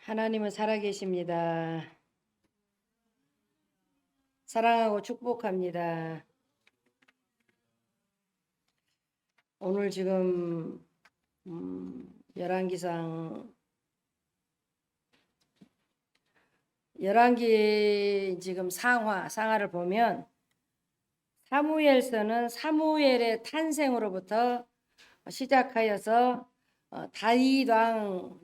하나님은 살아계십니다. 사랑하고 축복합니다. 오늘 지금 열왕기 지금 상하를 보면 사무엘서는 사무엘의 탄생으로부터 시작하여서 다윗 왕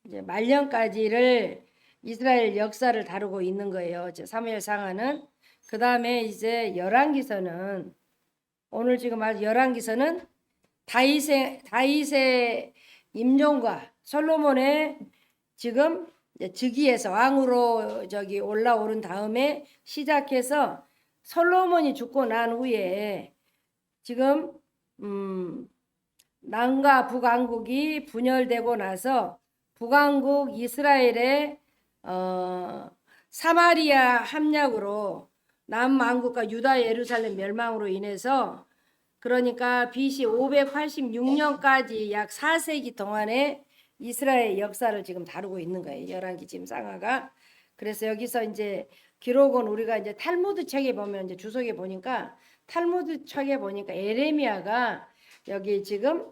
이제 말년까지를 이스라엘 역사를 다루고 있는 거예요. 사무엘 상하는. 그 다음에 이제 열왕기서는 오늘 지금 열왕기서는 다윗의 임종과 솔로몬의 지금 즉위에서 왕으로 올라오른 다음에 시작해서 솔로몬이 죽고 난 후에 지금 남과 북왕국이 분열되고 나서 북왕국 이스라엘의 사마리아 함락으로 남왕국과 유다 예루살렘 멸망으로 인해서 그러니까 BC 586년까지 약 4세기 동안에 이스라엘 역사를 지금 다루고 있는 거예요. 열왕기 지금 상하가. 그래서 여기서 이제 기록은 우리가 이제 탈무드 책에 보면 이제 주석에 보니까 탈무드 책에 보니까 에레미야가 여기 지금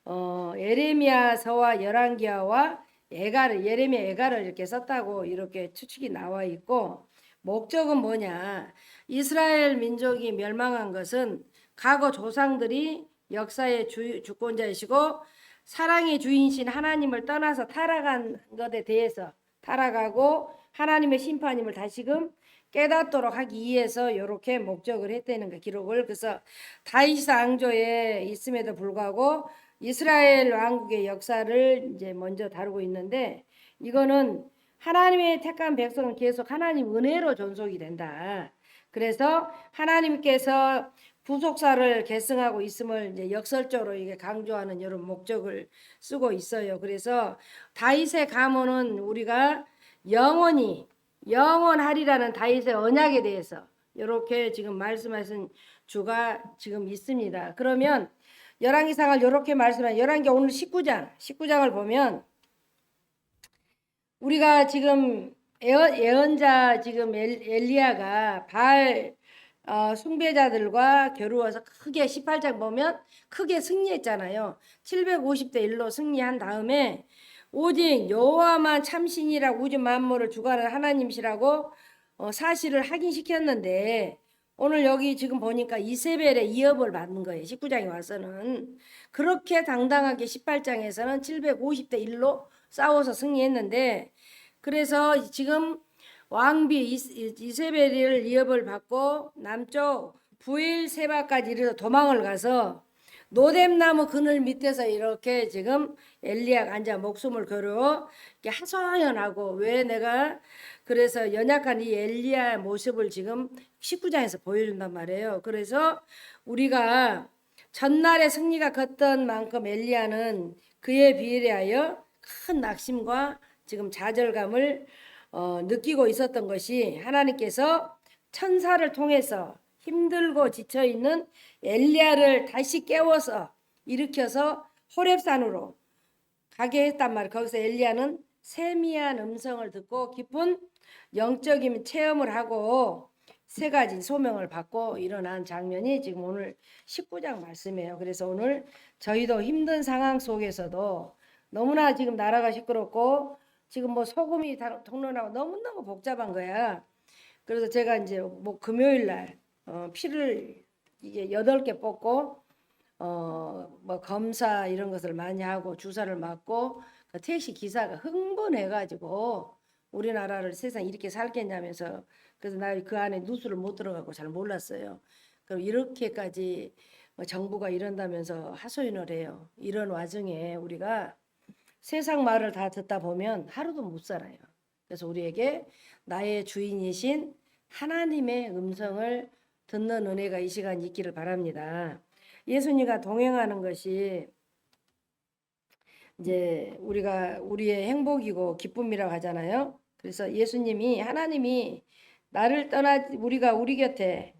에레미야서와 열왕기야와 예레미야 애가를 이렇게 썼다고 이렇게 추측이 나와 있고, 목적은 뭐냐? 이스라엘 민족이 멸망한 것은 과거 조상들이 역사의 주권자이시고 사랑의 주인이신 하나님을 떠나서 타락한 것에 대해서 타락하고 하나님의 심판임을 다시금 깨닫도록 하기 위해서 이렇게 목적을 했다는 거 기록을. 그래서 다윗 왕조에 있음에도 불구하고 이스라엘 왕국의 역사를 이제 먼저 다루고 있는데, 이거는 하나님의 택한 백성은 계속 하나님 은혜로 존속이 된다. 그래서 하나님께서 부속사를 계승하고 있음을 이제 역설적으로 이게 강조하는 이런 목적을 쓰고 있어요. 그래서 다윗의 가문은 우리가 영원하리라는 다윗의 언약에 대해서 이렇게 지금 말씀하신 주가 지금 있습니다. 그러면 열왕기상을 이렇게 말씀한 열왕기 오늘 19장을 보면 우리가 지금 예언자 지금 엘리야가 바알 숭배자들과 겨루어서 크게 18장 보면 크게 승리했잖아요. 750대 1로 승리한 다음에 오직 여호와만 참신이라고 우주 만물을 주관하는 하나님이시라고 사실을 확인시켰는데, 오늘 여기 지금 보니까 이세벨의 이업을 받는 거예요. 19장에 와서는. 그렇게 당당하게 18장에서는 750대 1로 싸워서 승리했는데, 그래서 지금 왕비 이세벨을 이업을 받고 남쪽 부엘세바까지 이르러 도망을 가서 노뎀나무 그늘 밑에서 이렇게 지금 엘리야가 앉아 목숨을 걸어 하소연하고, 왜 내가 그래서 연약한 이 엘리야의 모습을 지금 19장에서 보여준단 말이에요. 그래서 우리가 전날의 승리가 컸던 만큼 엘리야는 그에 비례하여 큰 낙심과 지금 좌절감을 느끼고 있었던 것이, 하나님께서 천사를 통해서 힘들고 지쳐있는 엘리야를 다시 깨워서 일으켜서 호렙산으로 가게 했단 말이에요. 거기서 엘리야는 세미한 음성을 듣고 깊은 영적인 체험을 하고 세 가지 소명을 받고 일어난 장면이 지금 오늘 19장 말씀이에요. 그래서 오늘 저희도 힘든 상황 속에서도 너무나 지금 나라가 시끄럽고 지금 뭐 소금이 통로나고 너무너무 복잡한 거야. 그래서 제가 이제 뭐 금요일 날 피를 이게 8개 뽑고 뭐 검사 이런 것을 많이 하고 주사를 맞고, 그 택시 기사가 흥분해가지고 우리나라를 세상 이렇게 살겠냐면서, 그래서 나 그 안에 누수를 못 들어가고 잘 몰랐어요. 그럼 이렇게까지 정부가 이런다면서 하소연을 해요. 이런 와중에 우리가 세상 말을 다 듣다 보면 하루도 못 살아요. 그래서 우리에게 나의 주인이신 하나님의 음성을 듣는 은혜가 이 시간 있기를 바랍니다. 예수님과 동행하는 것이 이제 우리의 행복이고 기쁨이라고 하잖아요. 그래서 하나님이 나를 떠나 우리 곁에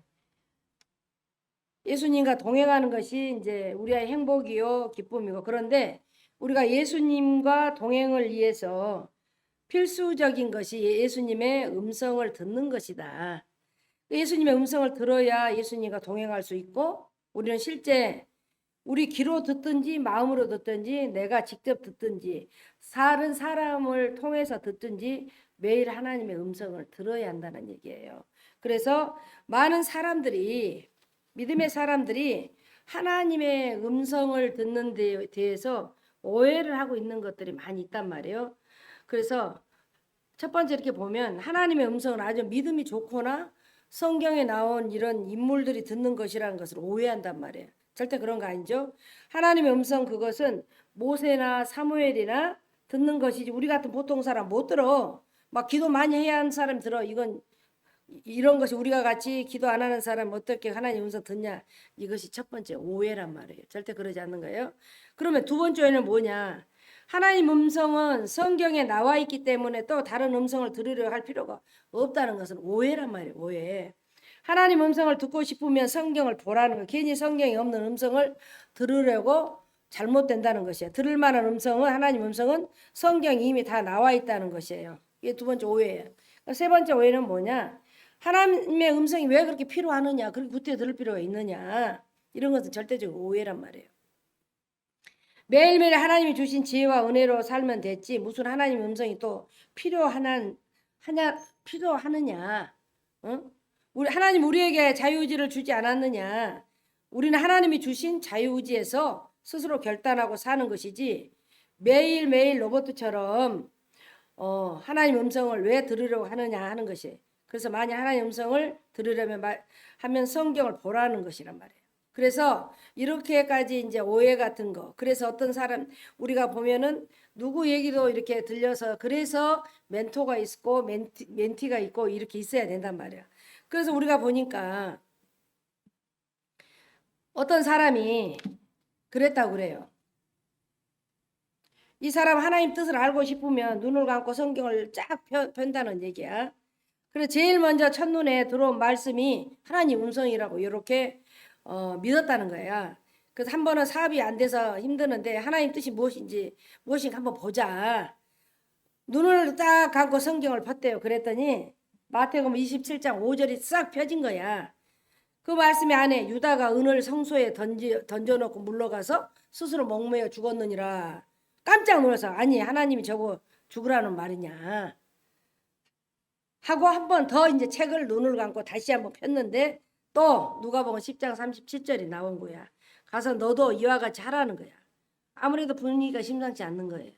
예수님과 동행하는 것이 이제 우리의 행복이요 기쁨이고, 그런데 우리가 예수님과 동행을 위해서 필수적인 것이 예수님의 음성을 듣는 것이다. 예수님의 음성을 들어야 예수님과 동행할 수 있고, 우리는 실제 우리 귀로 듣든지 마음으로 듣든지 내가 직접 듣든지 다른 사람을 통해서 듣든지 매일 하나님의 음성을 들어야 한다는 얘기예요. 그래서 많은 사람들이, 믿음의 사람들이 하나님의 음성을 듣는 데 대해서 오해를 하고 있는 것들이 많이 있단 말이에요. 그래서 첫 번째 이렇게 보면 하나님의 음성은 아주 믿음이 좋거나 성경에 나온 이런 인물들이 듣는 것이라는 것을 오해한단 말이에요. 절대 그런 거 아니죠. 하나님의 음성, 그것은 모세나 사무엘이나 듣는 것이지 우리 같은 보통 사람 못 들어. 막 기도 많이 해야 하는 사람 들어. 이런 것이 우리가 같이 기도 안 하는 사람 어떻게 하나님 음성 듣냐. 이것이 첫 번째 오해란 말이에요. 절대 그러지 않는 거예요. 그러면 두 번째 오해는 뭐냐. 하나님 음성은 성경에 나와 있기 때문에 또 다른 음성을 들으려 할 필요가 없다는 것은 오해란 말이에요. 오해. 하나님 음성을 듣고 싶으면 성경을 보라는 거. 괜히 성경에 없는 음성을 들으려고 잘못된다는 것이에요. 들을 만한 음성은, 하나님 음성은 성경에 이미 다 나와 있다는 것이에요. 이게 두 번째 오해예요. 세 번째 오해는 뭐냐. 하나님의 음성이 왜 그렇게 필요하느냐. 그렇게 구태 들을 필요가 있느냐. 이런 것은 절대적으로 오해란 말이에요. 매일매일 하나님이 주신 지혜와 은혜로 살면 됐지 무슨 하나님 음성이 또 필요하느냐. 응? 하나님 우리에게 자유의지를 주지 않았느냐. 우리는 하나님이 주신 자유의지에서 스스로 결단하고 사는 것이지 매일매일 로봇처럼 하나님 음성을 왜 들으려고 하느냐 하는 것이. 그래서 만약 하나님 음성을 들으려면 하면 성경을 보라는 것이란 말이에요. 그래서 이렇게까지 이제 오해 같은 거. 그래서 어떤 사람 우리가 보면은 누구 얘기도 이렇게 들려서 그래서 멘토가 있고 멘티가 있고 이렇게 있어야 된단 말이야. 그래서 우리가 보니까 어떤 사람이 그랬다고 그래요. 이 사람 하나님 뜻을 알고 싶으면 눈을 감고 성경을 쫙 편다는 얘기야. 그래서 제일 먼저 첫눈에 들어온 말씀이 하나님 음성이라고 이렇게 믿었다는 거야. 그래서 한 번은 사업이 안 돼서 힘드는데 하나님 뜻이 무엇인가 한번 보자. 눈을 딱 감고 성경을 폈대요. 그랬더니 마태복음 27장 5절이 싹 펴진 거야. 그 말씀이 안에 유다가 은을 성소에 던져놓고 물러가서 스스로 목매어 죽었느니라. 깜짝 놀라서 아니 하나님이 저거 죽으라는 말이냐 하고 한 번 더 이제 책을 눈을 감고 다시 한번 폈는데 또 누가복음 10장 37절이 나온 거야. 가서 너도 이와 같이 하라는 거야. 아무래도 분위기가 심상치 않는 거예요.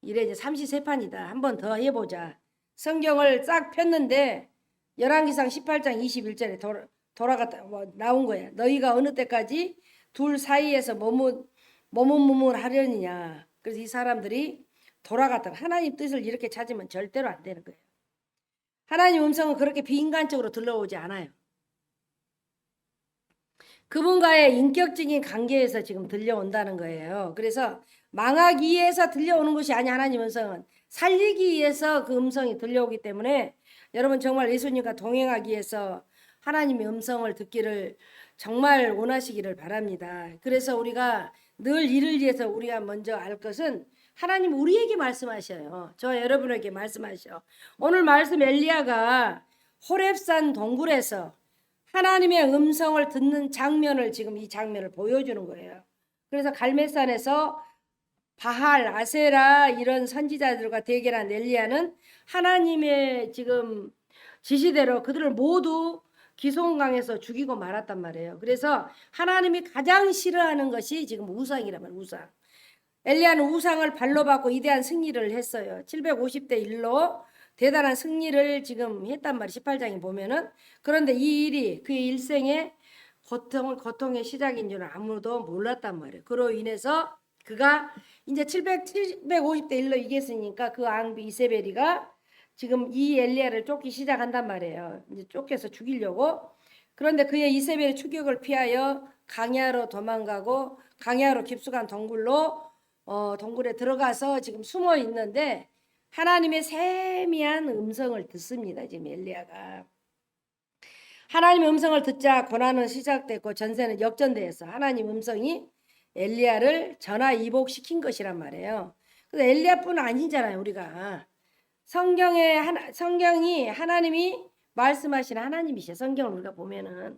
이래 이제 삼시세판이다. 한 번 더 해보자. 성경을 싹 폈는데 열왕기상 18장 21절에 돌아갔다 나온 거야. 너희가 어느 때까지 둘 사이에서 머뭇머뭇하려느냐. 그래서 이 사람들이 돌아갔다. 하나님 뜻을 이렇게 찾으면 절대로 안 되는 거예요. 하나님 음성은 그렇게 비인간적으로 들려오지 않아요. 그분과의 인격적인 관계에서 지금 들려온다는 거예요. 그래서 망하기 위해서 들려오는 것이 아니 하나님 음성은 살리기 위해서 그 음성이 들려오기 때문에 여러분 정말 예수님과 동행하기 위해서 하나님의 음성을 듣기를 정말 원하시기를 바랍니다. 그래서 우리가 늘 이를 위해서 우리가 먼저 알 것은 하나님 우리에게 말씀하셔요. 저 여러분에게 말씀하셔. 오늘 말씀 엘리야가 호렙산 동굴에서 하나님의 음성을 듣는 장면을 지금 이 장면을 보여주는 거예요. 그래서 갈멜산에서 바할, 아세라 이런 선지자들과 대결한 엘리야는 하나님의 지금 지시대로 그들을 모두 기송강에서 죽이고 말았단 말이에요. 그래서 하나님이 가장 싫어하는 것이 지금 우상이란 말이에요. 우상. 엘리야는 우상을 발로 받고 위대한 승리를 했어요. 750대 1로 대단한 승리를 지금 했단 말이에요. 18장에 보면은. 그런데 이 일이 그의 일생의 고통의 시작인 줄은 아무도 몰랐단 말이에요. 그로 인해서 그가 이제 750대 1로 이겼으니까 그 앙비 이세벨이가 지금 이 엘리야를 쫓기 시작한단 말이에요. 이제 쫓겨서 죽이려고. 그런데 그의 이세벨의 추격을 피하여 강야로 도망가고 강야로 깊숙한 동굴에 들어가서 지금 숨어 있는데 하나님의 세미한 음성을 듣습니다. 지금 엘리야가. 하나님의 음성을 듣자 고난은 시작됐고 전세는 역전되어서 하나님 음성이 엘리야를 전화이복시킨 것이란 말이에요. 그래서 엘리야뿐 아니잖아요. 우리가 성경이 하나님이 말씀하신 하나님이셔. 성경을 우리가 보면은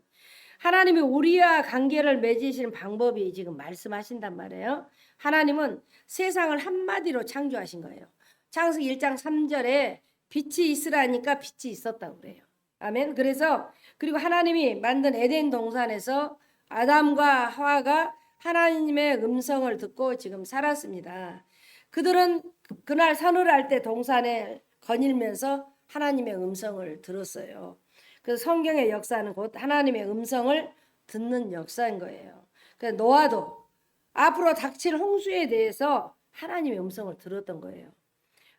하나님이 우리와 관계를 맺으시는 방법이 지금 말씀하신단 말이에요. 하나님은 세상을 한마디로 창조하신 거예요. 창세기 1장 3절에 빛이 있으라니까 빛이 있었다고 그래요. 아멘. 그래서 그리고 하나님이 만든 에덴 동산에서 아담과 하와가 하나님의 음성을 듣고 지금 살았습니다. 그들은 그날 서늘할 때 동산에 거닐면서 하나님의 음성을 들었어요. 그래서 성경의 역사는 곧 하나님의 음성을 듣는 역사인 거예요. 그래서 노아도 앞으로 닥칠 홍수에 대해서 하나님의 음성을 들었던 거예요.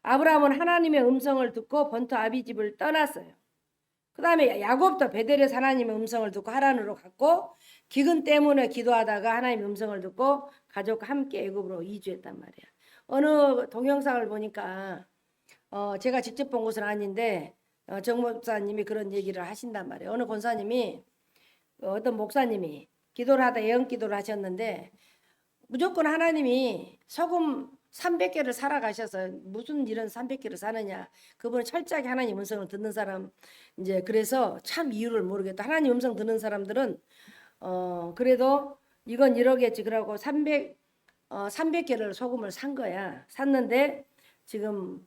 아브라함은 하나님의 음성을 듣고 본토 아비집을 떠났어요. 그 다음에 야곱도 베델에서 하나님의 음성을 듣고 하란으로 갔고 기근 때문에 기도하다가 하나님의 음성을 듣고 가족과 함께 애굽으로 이주했단 말이야. 어느 동영상을 보니까 제가 직접 본 것은 아닌데 정 목사님이 그런 얘기를 하신단 말이에요. 어느 권사님이 어떤 목사님이 기도를 하다 예언 기도를 하셨는데 무조건 하나님이 소금 300개를 살아가셔서 무슨 일은 300개를 사느냐. 그분은 철저하게 하나님 음성을 듣는 사람 이제 그래서 참 이유를 모르겠다. 하나님 음성 듣는 사람들은 그래도 이건 이러겠지 그러고 300개를 소금을 산 거야. 샀는데 지금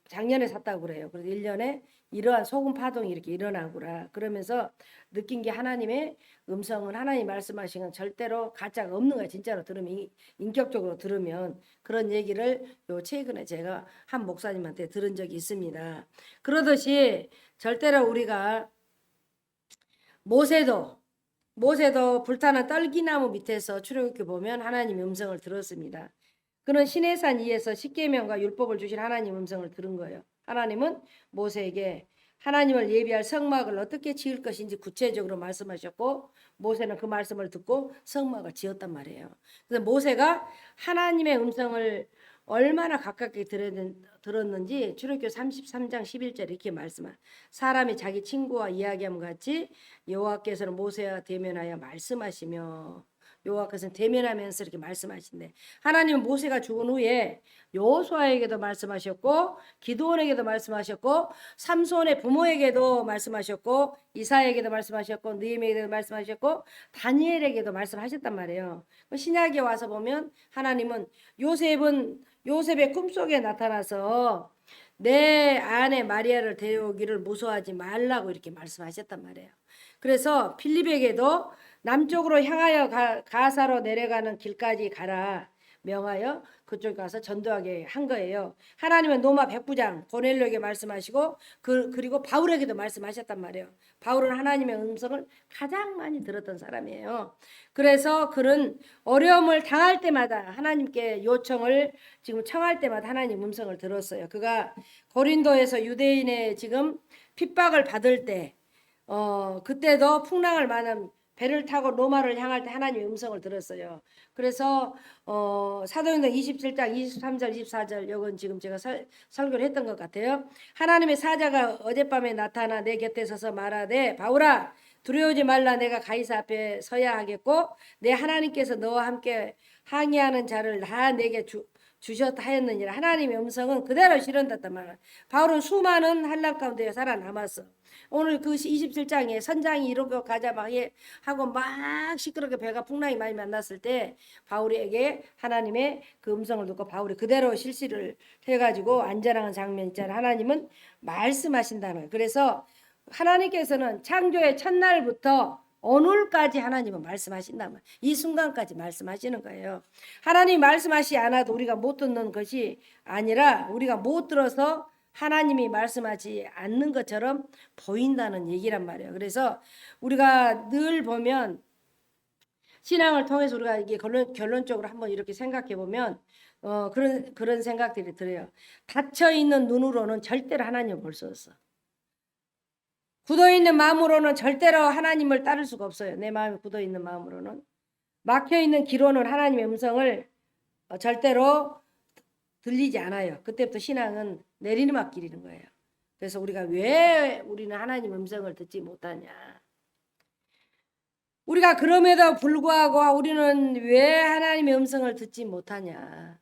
작년에 샀다고 그래요. 그래서 1년에 이러한 소금 파동이 이렇게 일어나구나. 그러면서 느낀 게 하나님의 음성은 하나님 말씀하신 건 절대로 가짜가 없는 거야. 진짜로 들으면 인격적으로 들으면 그런 얘기를 요 최근에 제가 한 목사님한테 들은 적이 있습니다. 그러듯이 절대로 우리가 모세도 불타는 떨기나무 밑에서 출애굽기 보면 하나님의 음성을 들었습니다. 그는 시내산 위에서 십계명과 율법을 주신 하나님 음성을 들은 거예요. 하나님은 모세에게 하나님을 예비할 성막을 어떻게 지을 것인지 구체적으로 말씀하셨고 모세는 그 말씀을 듣고 성막을 지었단 말이에요. 그래서 모세가 하나님의 음성을 얼마나 가깝게 들었는지 출애굽기 33장 11절 이렇게 말씀합니다. 사람이 자기 친구와 이야기함 같이 여호와께서는 모세와 대면하여 말씀하시며 여호와께서는 대면하면서 이렇게 말씀하신대. 하나님은 모세가 죽은 후에 여호수아에게도 말씀하셨고 기드온에게도 말씀하셨고 삼손의 부모에게도 말씀하셨고 이사야에게도 말씀하셨고 느헤미야에게도 말씀하셨고 다니엘에게도 말씀하셨단 말이에요. 신약에 와서 보면 하나님은 요셉의 꿈속에 나타나서 내 아내 마리아를 데려오기를 무서워하지 말라고 이렇게 말씀하셨단 말이에요. 그래서 필립에게도 남쪽으로 향하여 가사로 내려가는 길까지 가라 명하여 그쪽 가서 전도하게 한 거예요. 하나님은 로마 백부장 고넬료에게 말씀하시고 그리고 바울에게도 말씀하셨단 말이에요. 바울은 하나님의 음성을 가장 많이 들었던 사람이에요. 그래서 그는 어려움을 당할 때마다 하나님께 요청을 지금 청할 때마다 하나님 음성을 들었어요. 그가 고린도에서 유대인의 지금 핍박을 받을 때 그때도 풍랑을 만한 배를 타고 로마를 향할 때 하나님의 음성을 들었어요. 그래서 사도행전 27장 23절 24절 이건 지금 제가 설교를 했던 것 같아요. 하나님의 사자가 어젯밤에 나타나 내 곁에 서서 말하되 바울아 두려워하지 말라. 내가 가이사 앞에 서야 하겠고 내 하나님께서 너와 함께 항의하는 자를 다 내게 주셨다 하였느니라. 하나님의 음성은 그대로 실현됐단 말이야. 바울은 수많은 환난 가운데 살아남았어. 오늘 그 27장에 선장이 이러고 가자 막 하고 막 시끄럽게 배가 풍랑이 많이 만났을 때 바울에게 하나님의 그 음성을 듣고 바울이 그대로 실시를 해가지고 안전한 장면 있잖아. 하나님은 말씀하신다는 거예요. 그래서 하나님께서는 창조의 첫날부터 오늘까지 하나님은 말씀하신다면 이 순간까지 말씀하시는 거예요. 하나님 말씀하시지 않아도 우리가 못 듣는 것이 아니라 우리가 못 들어서 하나님이 말씀하지 않는 것처럼 보인다는 얘기란 말이에요. 그래서 우리가 늘 보면 신앙을 통해서 우리가 이게 결론적으로 한번 이렇게 생각해 보면 그런 생각들이 들어요. 닫혀 있는 눈으로는 절대로 하나님을 볼 수 없어. 굳어있는 마음으로는 절대로 하나님을 따를 수가 없어요. 내 마음이 굳어있는 마음으로는. 막혀있는 귀로는 하나님의 음성을 절대로 들리지 않아요. 그때부터 신앙은 내리막길이는 거예요. 그래서 우리가 왜 우리는 하나님 음성을 듣지 못하냐. 우리가 그럼에도 불구하고 우리는 왜 하나님의 음성을 듣지 못하냐.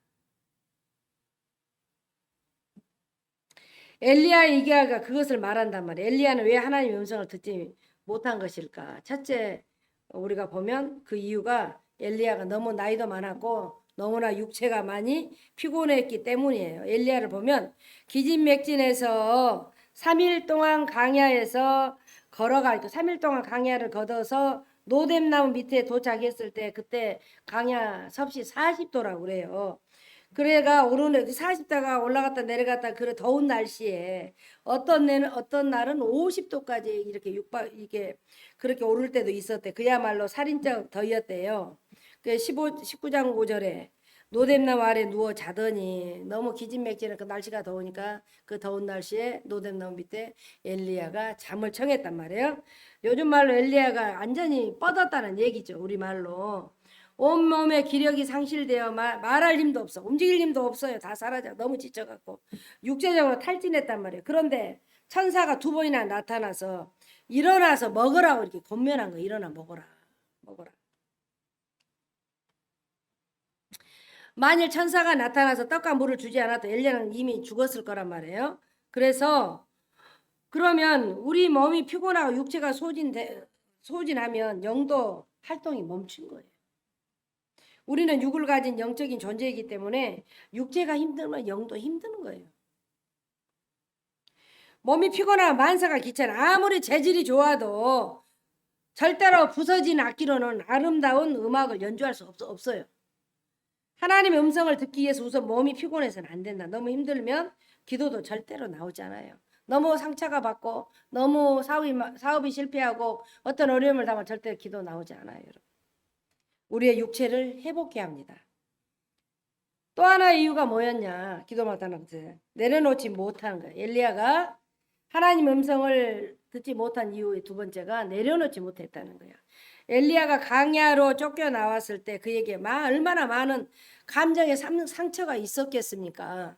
엘리야 이게가 그것을 말한단 말이에요. 엘리야는 왜 하나님의 음성을 듣지 못한 것일까? 첫째, 우리가 보면 그 이유가 엘리야가 너무 나이도 많았고 너무나 육체가 많이 피곤했기 때문이에요. 엘리야를 보면 기진맥진해서 3일 동안 강야에서 걸어갈 때 3일 동안 강야를 걷어서 노뎀나무 밑에 도착했을 때 그때 강야 섭씨 40도라고 그래요. 그래가 오르는 40도가 올라갔다 내려갔다 그래 더운 날씨에 어떤 날은 50도까지 이렇게 이게 그렇게 오를 때도 있었대. 그야말로 살인적 더위였대요. 그 19장 5절에 노뎀나무 아래 누워 자더니 너무 기진맥진한 그 날씨가 더우니까 그 더운 날씨에 노뎀나무 밑에 엘리야가 잠을 청했단 말이에요. 요즘 말로 엘리야가 완전히 뻗었다는 얘기죠. 우리 말로. 온몸에 기력이 상실되어 말할 힘도 없어. 움직일 힘도 없어요. 다 사라져. 너무 지쳐갖고. 육체적으로 탈진했단 말이에요. 그런데 천사가 2번이나 나타나서 일어나서 먹으라고 이렇게 권면한 거. 일어나 먹어라. 먹어라. 만일 천사가 나타나서 떡과 물을 주지 않아도 엘리야는 이미 죽었을 거란 말이에요. 그래서 그러면 우리 몸이 피곤하고 육체가 소진하면 영도 활동이 멈춘 거예요. 우리는 육을 가진 영적인 존재이기 때문에 육체가 힘들면 영도 힘드는 거예요. 몸이 피곤하고 만사가 귀찮아 아무리 재질이 좋아도 절대로 부서진 악기로는 아름다운 음악을 연주할 수 없어요. 하나님의 음성을 듣기 위해서 우선 몸이 피곤해서는 안 된다. 너무 힘들면 기도도 절대로 나오지 않아요. 너무 상처가 받고 너무 사업이 실패하고 어떤 어려움을 당하면 절대 기도 나오지 않아요. 여러분. 우리의 육체를 회복해야 합니다. 또 하나의 이유가 뭐였냐? 기도마다는 것을 내려놓지 못하는 거예요. 엘리야가 하나님 음성을 듣지 못한 이유의 두 번째가 내려놓지 못했다는 거예요. 엘리야가 강야로 쫓겨나왔을 때 그에게 얼마나 많은 감정의 상처가 있었겠습니까?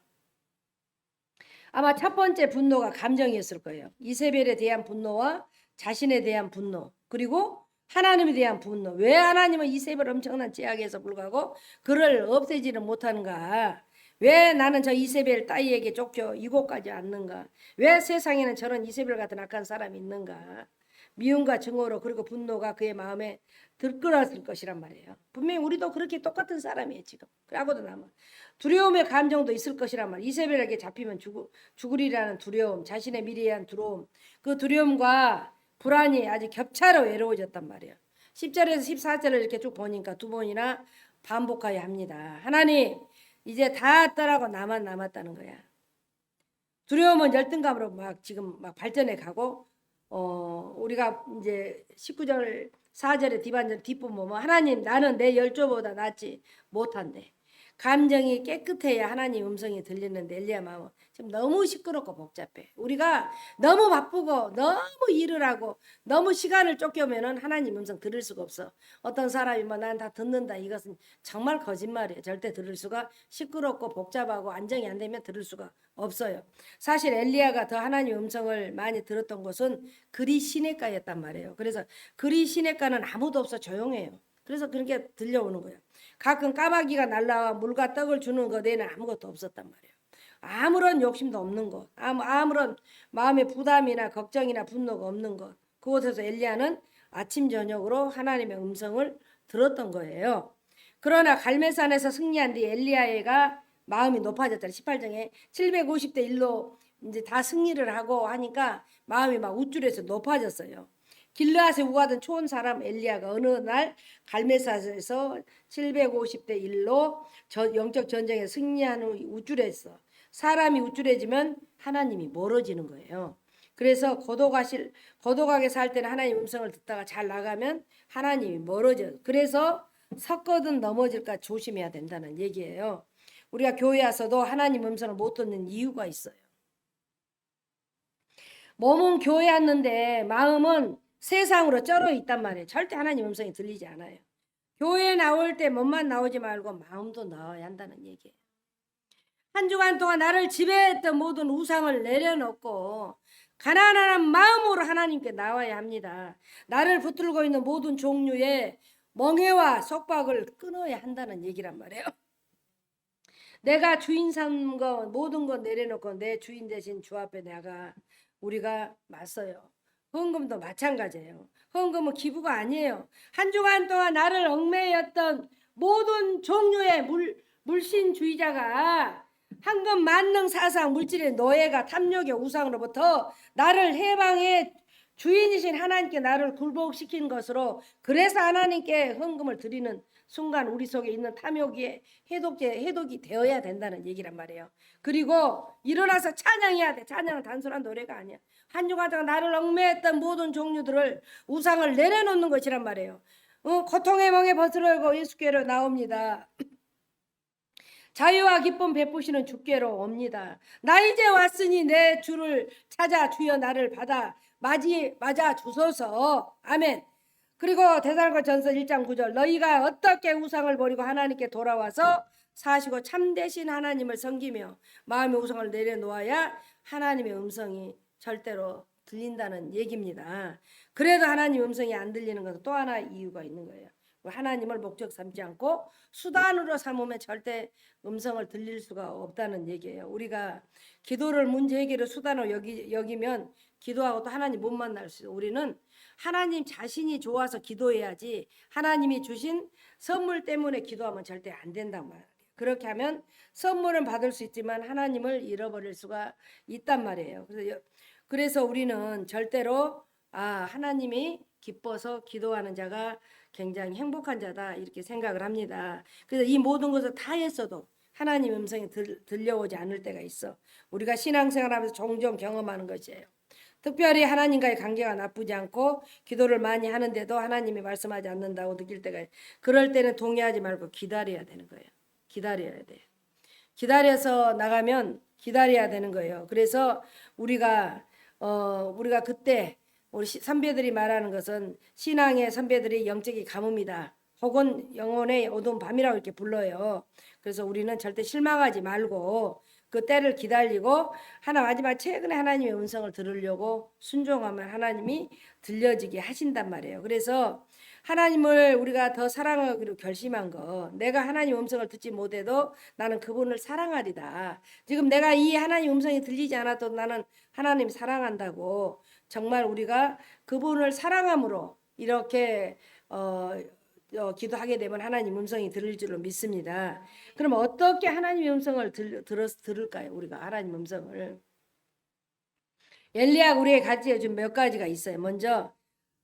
아마 첫 번째 분노가 감정이었을 거예요. 이세벨에 대한 분노와 자신에 대한 분노, 그리고 하나님에 대한 분노. 왜 하나님은 이세벨 엄청난 죄악에서 불구하고 그를 없애지는 못하는가? 왜 나는 저 이세벨 따위에게 쫓겨 이곳까지 왔는가? 왜 세상에는 저런 이세벨 같은 악한 사람이 있는가? 미움과 증오로 그리고 분노가 그의 마음에 들끓었을 것이란 말이에요. 분명히 우리도 그렇게 똑같은 사람이에요 지금. 그러고도 남아. 두려움의 감정도 있을 것이란 말이에요. 이세벨에게 잡히면 죽으리라는 두려움, 자신의 미래에 대한 두려움, 그 두려움과 불안이 아주 겹차로 외로워졌단 말이에요. 10절에서 14절을 이렇게 쭉 보니까 2번이나 반복하여 합니다. 하나님 이제 다 떠나고 나만 남았다는 거야. 두려움은 열등감으로 지금 발전해 가고 우리가 이제 19절 4절의 뒷반절 뒷부분 보면 하나님 나는 내 열조보다 낫지 못한데 감정이 깨끗해야 하나님 음성이 들리는데 엘리야 마음은 지금 너무 시끄럽고 복잡해. 우리가 너무 바쁘고 너무 일을 하고 너무 시간을 쫓겨면은 하나님 음성 들을 수가 없어. 어떤 사람이 난 다 듣는다 이것은 정말 거짓말이에요. 절대 들을 수가 시끄럽고 복잡하고 안정이 안 되면 들을 수가 없어요. 사실 엘리야가 더 하나님 음성을 많이 들었던 곳은 그리 시냇가였단 말이에요. 그래서 그리 시냇가는 아무도 없어 조용해요. 그래서 그렇게 들려오는 거예요. 가끔 까마귀가 날라와 물과 떡을 주는 것 외에는 아무것도 없었단 말이에요. 아무런 욕심도 없는 것, 아무런 마음의 부담이나 걱정이나 분노가 없는 것. 그곳에서 엘리야는 아침 저녁으로 하나님의 음성을 들었던 거예요. 그러나 갈멜산에서 승리한 뒤 엘리야가 마음이 높아졌잖아요. 18장에 750대 1로 이제 다 승리를 하고 하니까 마음이 막 우쭐해서 높아졌어요. 길르앗에 우하던 초온 사람 엘리야가 어느 날 갈멜산에서 750대 1로 영적 전쟁에 승리한 후 우쭐했어. 사람이 우쭐해지면 하나님이 멀어지는 거예요. 그래서 고독하게 살 때는 하나님 음성을 듣다가 잘 나가면 하나님이 멀어져. 그래서 섰거든 넘어질까 조심해야 된다는 얘기예요. 우리가 교회 와서도 하나님 음성을 못 듣는 이유가 있어요. 몸은 교회 왔는데 마음은 세상으로 쩔어 있단 말이에요. 절대 하나님 음성이 들리지 않아요. 교회 나올 때 몸만 나오지 말고 마음도 나와야 한다는 얘기예요. 한 주간 동안 나를 지배했던 모든 우상을 내려놓고 가난한 마음으로 하나님께 나와야 합니다. 나를 붙들고 있는 모든 종류의 멍해와 속박을 끊어야 한다는 얘기란 말이에요. 내가 주인 삼은 거 모든 거 내려놓고 내 주인 대신 주 앞에 내가 우리가 맞서요. 헌금도 마찬가지예요. 헌금은 기부가 아니에요. 한 주간 동안 나를 얽매였던 모든 종류의 물신주의자가 황금 만능 사상 물질의 노예가 탐욕의 우상으로부터 나를 해방해 주인이신 하나님께 나를 굴복시킨 것으로, 그래서 하나님께 헌금을 드리는 순간 우리 속에 있는 탐욕이 해독이 되어야 된다는 얘기란 말이에요. 그리고 일어나서 찬양해야 돼. 찬양은 단순한 노래가 아니야. 한 주간 동안 나를 얽매했던 모든 종류들을 우상을 내려놓는 것이란 말이에요. 고통의 멍에 벗으려고 예수께로 나옵니다. 자유와 기쁨 베푸시는 주께로 옵니다. 나 이제 왔으니 내 주를 찾아 주여 나를 맞아 주소서. 아멘. 그리고 데살로니가전서 1장 9절 너희가 어떻게 우상을 버리고 하나님께 돌아와서 사시고 참되신 하나님을 섬기며 마음의 우상을 내려놓아야 하나님의 음성이 절대로 들린다는 얘기입니다. 그래도 하나님 음성이 안 들리는 것은 또 하나 이유가 있는 거예요. 하나님을 목적 삼지 않고 수단으로 삼으면 절대 음성을 들릴 수가 없다는 얘기예요. 우리가 기도를 문제 해결의 수단으로 여기면 기도하고 또 하나님 못 만날 수 있어요. 우리는 하나님 자신이 좋아서 기도해야지 하나님이 주신 선물 때문에 기도하면 절대 안 된단 말이에요. 그렇게 하면 선물은 받을 수 있지만 하나님을 잃어버릴 수가 있단 말이에요. 그래서 우리는 절대로 하나님이 기뻐서 기도하는 자가 굉장히 행복한 자다 이렇게 생각을 합니다. 그래서 이 모든 것을 다 했어도 하나님 음성이 들려오지 않을 때가 있어. 우리가 신앙생활하면서 종종 경험하는 것이에요. 특별히 하나님과의 관계가 나쁘지 않고 기도를 많이 하는데도 하나님이 말씀하지 않는다고 느낄 때가 있어요. 그럴 때는 동의하지 말고 기다려야 되는 거예요. 기다려야 돼요. 기다려서 나가면 기다려야 되는 거예요. 그래서 우리가 그때 우리 선배들이 말하는 것은 신앙의 선배들이 영적인 가뭄이다. 혹은 영혼의 어두운 밤이라고 이렇게 불러요. 그래서 우리는 절대 실망하지 말고 그 때를 기다리고 마지막 최근에 하나님의 음성을 들으려고 순종하면 하나님이 들려지게 하신단 말이에요. 그래서 하나님을 우리가 더 사랑하기로 결심한 거, 내가 하나님 음성을 듣지 못해도 나는 그분을 사랑하리다. 지금 내가 이 하나님 음성이 들리지 않아도 나는 하나님 사랑한다고, 정말 우리가 그분을 사랑함으로 이렇게 기도하게 되면 하나님 음성이 들릴 줄로 믿습니다. 그럼 어떻게 하나님의 음성을 들을까요? 우리가 하나님 음성을 엘리야가 우리에게 가르쳐 준 몇 가지가 있어요. 먼저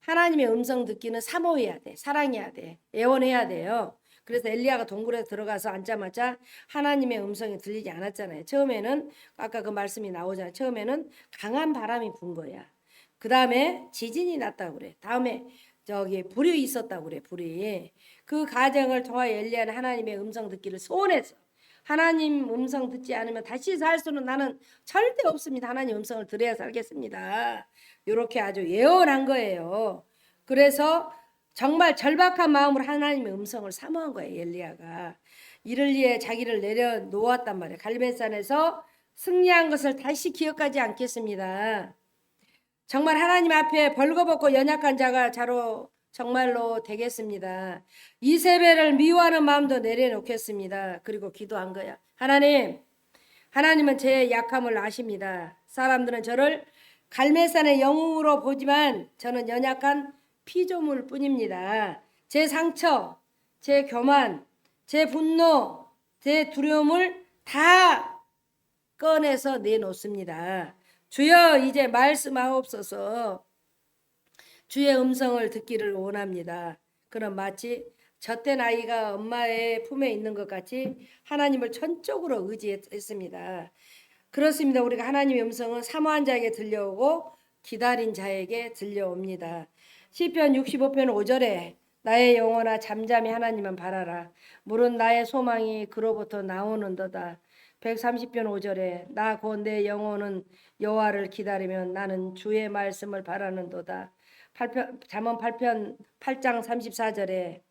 하나님의 음성 듣기는 사모해야 돼. 사랑해야 돼. 애원해야 돼요. 그래서 엘리야가 동굴에 들어가서 앉자마자 하나님의 음성이 들리지 않았잖아요. 처음에는 아까 그 말씀이 나오잖아요. 처음에는 강한 바람이 분 거야. 그 다음에 지진이 났다고 그래. 다음에 불이 있었다고 그래. 불이. 그 과정을 통하여 엘리야는 하나님의 음성 듣기를 소원했어. 하나님 음성 듣지 않으면 다시 살 수는 나는 절대 없습니다. 하나님 음성을 들어야 살겠습니다. 이렇게 아주 예언한 거예요. 그래서 정말 절박한 마음으로 하나님의 음성을 사모한 거예요. 엘리야가. 이를 위해 자기를 내려놓았단 말이에요. 갈멜산에서 승리한 것을 다시 기억하지 않겠습니다. 정말 하나님 앞에 벌거벗고 연약한 자가 정말로 되겠습니다. 이세벨을 미워하는 마음도 내려놓겠습니다. 그리고 기도한 거야. 하나님은 제 약함을 아십니다. 사람들은 저를 갈멜산의 영웅으로 보지만 저는 연약한 피조물 뿐입니다. 제 상처, 제 교만, 제 분노, 제 두려움을 다 꺼내서 내놓습니다. 주여 이제 말씀하옵소서. 주의 음성을 듣기를 원합니다. 그럼 마치 젖된 아이가 엄마의 품에 있는 것 같이 하나님을 전적으로 의지했습니다. 그렇습니다. 우리가 하나님의 음성은 사모한 자에게 들려오고 기다린 자에게 들려옵니다. 시편 65편 5절에 나의 영혼아 잠잠히 하나님만 바라라. 물은 나의 소망이 그로부터 나오는도다. 130편 5절에 나 곧 내 영혼은 여호와를 기다리면 나는 주의 말씀을 바라는도다. 잠언 8편 8장 34절에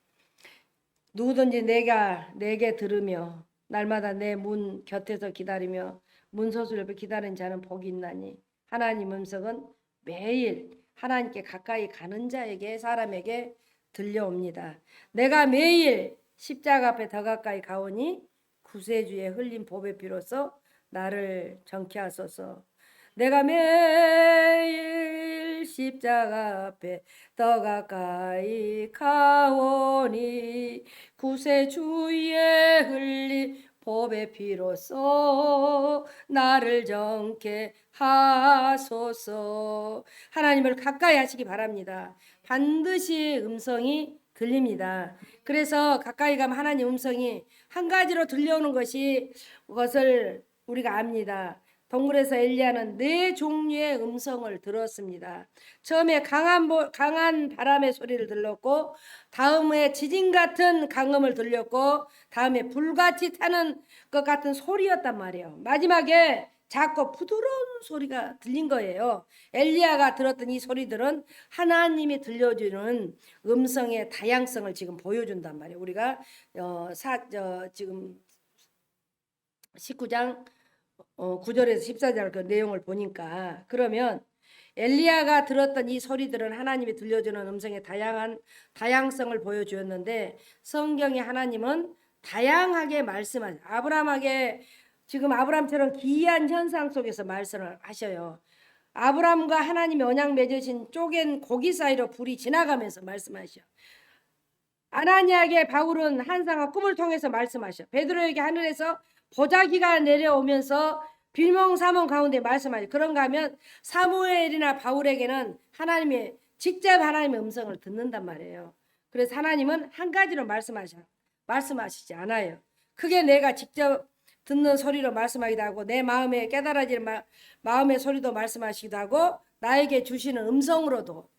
누구든지 내게 들으며 날마다 내 문 곁에서 기다리며 문서술 옆에 기다리는 자는 복이 있나니. 하나님 음성은 매일 하나님께 가까이 가는 사람에게 들려옵니다. 내가 매일 십자가 앞에 더 가까이 가오니 구세주의 흘린 보배 피로써 나를 정케 하소서. 내가 매일 십자가 앞에 더 가까이 가오니 구세주의 흘린 보배 피로써 나를 정케 하소서. 하나님을 가까이 하시기 바랍니다. 반드시 음성이 들립니다. 그래서 가까이 가면 하나님 음성이 한 가지로 들려오는 것을 우리가 압니다. 동굴에서 엘리야는 네 종류의 음성을 들었습니다. 처음에 강한 바람의 소리를 들었고, 다음에 지진 같은 강음을 들렸고, 다음에 불같이 타는 것 같은 소리였단 말이에요. 마지막에 작고 부드러운 소리가 들린 거예요. 엘리야가 들었던 이 소리들은 하나님이 들려주는 음성의 다양성을 지금 보여준단 말이에요. 우리가 지금 19장 9절에서 14절 그 내용을 보니까, 그러면 엘리야가 들었던 이 소리들은 하나님이 들려주는 음성의 다양성을 보여주었는데, 성경에 하나님은 다양하게 말씀하세요. 지금 아브람처럼 기이한 현상 속에서 말씀을 하셔요. 아브람과 하나님이 언약 맺으신 쪼갠 고기 사이로 불이 지나가면서 말씀하셔. 아나니아에게 바울은 환상과 꿈을 통해서 말씀하셔. 베드로에게 하늘에서 보자기가 내려오면서 빌몽사몽 가운데 말씀하셔. 그런가 하면 사무엘이나 바울에게는 하나님의 직접 하나님의 음성을 듣는단 말이에요. 그래서 하나님은 한 가지로 말씀하시지 않아요. 크게 내가 직접 듣는 소리로 말씀하기도 하고, 내 마음에 깨달아지는 마음의 소리도 말씀하시기도 하고, 나에게 주시는 음성으로도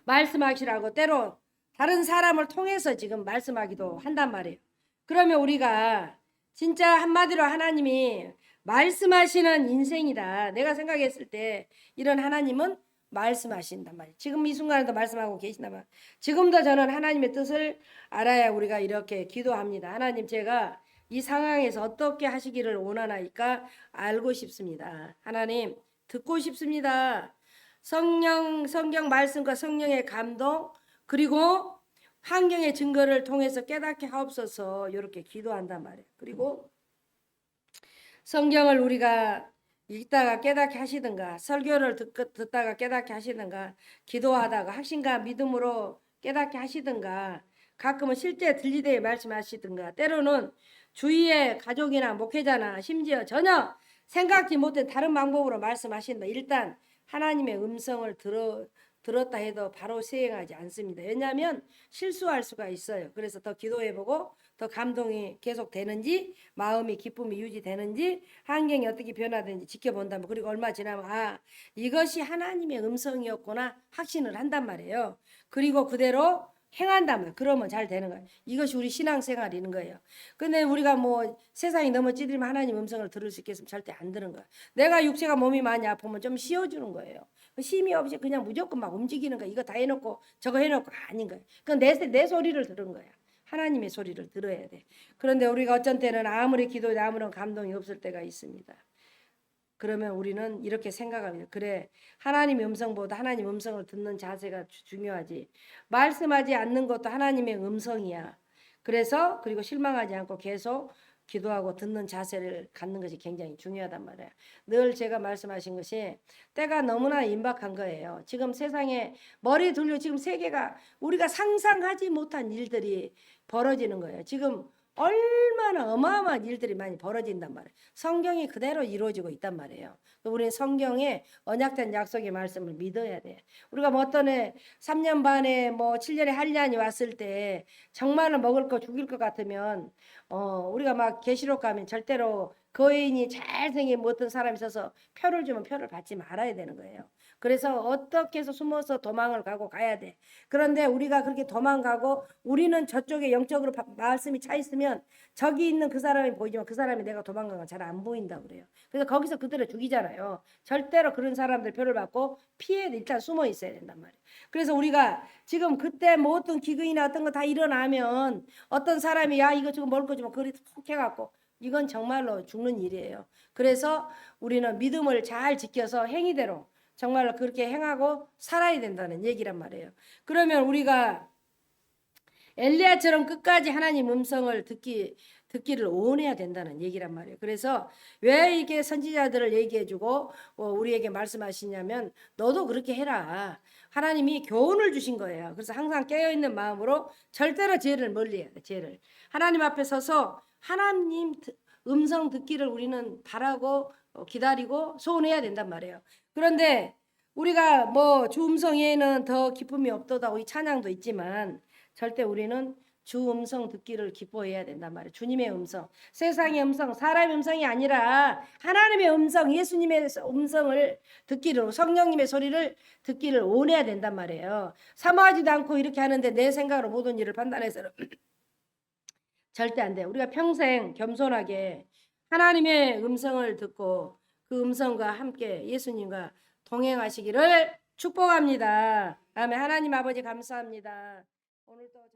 말씀하시라고 때로 다른 사람을 통해서 지금 말씀하기도 한단 말이에요. 그러면 우리가 진짜 한마디로 하나님이 말씀하시는 인생이다. 내가 생각했을 때 이런 하나님은 말씀하신단 말이에요. 지금 이 순간에도 말씀하고 계신단 말이에요. 지금도 저는 하나님의 뜻을 알아야 우리가 이렇게 기도합니다. 하나님, 제가 이 상황에서 어떻게 하시기를 원하나이까 알고 싶습니다. 하나님, 듣고 싶습니다. 성경 말씀과 성령의 감동, 그리고 환경의 증거를 통해서 깨닫게 하옵소서. 이렇게 기도한단 말이에요. 그리고 성경을 우리가 읽다가 깨닫게 하시든가, 설교를 듣다가 깨닫게 하시든가, 기도하다가 확신과 믿음으로 깨닫게 하시든가, 가끔은 실제 들리되 말씀하시든가, 때로는 주위의 가족이나 목회자나 심지어 전혀 생각지 못한 다른 방법으로 말씀하신다. 일단 하나님의 음성을 들었다 해도 바로 수행하지 않습니다. 왜냐하면 실수할 수가 있어요. 그래서 더 기도해보고 더 감동이 계속 되는지, 마음이 기쁨이 유지되는지, 환경이 어떻게 변화되는지 지켜본다면, 그리고 얼마 지나면 이것이 하나님의 음성이었구나 확신을 한단 말이에요. 그리고 그대로 행한다면 그러면 잘 되는 거예요. 이것이 우리 신앙생활인 거예요. 근데 우리가 뭐 세상이 너무 찌들면 하나님 음성을 들을 수 있겠으면 절대 안 들은 거예요. 내가 육체가 몸이 많이 아프면 좀 쉬어주는 거예요. 힘이 없이 그냥 무조건 막 움직이는 거야. 이거 다 해놓고 저거 해놓고 아닌 거예요. 그건 내 소리를 들은 거야. 하나님의 소리를 들어야 돼. 그런데 우리가 어쩐 때는 아무리 기도해도 아무런 감동이 없을 때가 있습니다. 그러면 우리는 이렇게 생각합니다. 그래, 하나님의 음성보다 하나님 음성을 듣는 자세가 중요하지. 말씀하지 않는 것도 하나님의 음성이야. 그리고 실망하지 않고 계속 기도하고 듣는 자세를 갖는 것이 굉장히 중요하단 말이야. 늘 제가 말씀하신 것이 때가 너무나 임박한 거예요. 지금 세상에 머리 돌려 지금 세계가 우리가 상상하지 못한 일들이 벌어지는 거예요. 지금 얼마나 어마어마한 일들이 많이 벌어진단 말이에요. 성경이 그대로 이루어지고 있단 말이에요. 우리는 성경의 언약된 약속의 말씀을 믿어야 돼. 우리가 뭐 어떤 애 3년 반에 뭐 7년에 한란이 왔을 때 정말로 먹을 거 죽일 것 같으면 우리가 막 계시록 가면 절대로 거인이 잘생긴 어떤 사람이 있어서 표를 주면 표를 받지 말아야 되는 거예요. 그래서 어떻게 해서 숨어서 도망을 가고 가야 돼. 그런데 우리가 그렇게 도망가고 우리는 저쪽에 영적으로 말씀이 차 있으면 저기 있는 그 사람이 보이지만 그 사람이 내가 도망간 건 잘 안 보인다 그래요. 그래서 거기서 그대로 죽이잖아요. 절대로 그런 사람들 표를 받고 피해 일단 숨어 있어야 된단 말이에요. 그래서 우리가 지금 그때 뭐 어떤 기근이나 어떤 거 다 일어나면 어떤 사람이 야 이거 지금 먹을 거 주면 그리 푹 해갖고 이건 정말로 죽는 일이에요. 그래서 우리는 믿음을 잘 지켜서 행위대로 정말로 그렇게 행하고 살아야 된다는 얘기란 말이에요. 그러면 우리가 엘리야처럼 끝까지 하나님 음성을 듣기를 원해야 된다는 얘기란 말이에요. 그래서 왜 이게 선지자들을 얘기해주고 우리에게 말씀하시냐면 너도 그렇게 해라. 하나님이 교훈을 주신 거예요. 그래서 항상 깨어있는 마음으로 절대로 죄를 멀리해야 돼. 죄를. 하나님 앞에 서서 하나님 음성 듣기를 우리는 바라고 기다리고 소원해야 된단 말이에요. 그런데 우리가 뭐 주 음성 외에는 더 기쁨이 없도다고 이 찬양도 있지만 절대 우리는 주 음성 듣기를 기뻐해야 된단 말이에요. 주님의 음성, 세상의 음성, 사람의 음성이 아니라 하나님의 음성, 예수님의 음성을 듣기를, 성령님의 소리를 듣기를 원해야 된단 말이에요. 사모하지도 않고 이렇게 하는데 내 생각으로 모든 일을 판단해서는 절대 안 돼요. 우리가 평생 겸손하게 하나님의 음성을 듣고 그 음성과 함께 예수님과 동행하시기를 축복합니다. 아멘. 하나님 아버지 감사합니다. 오늘도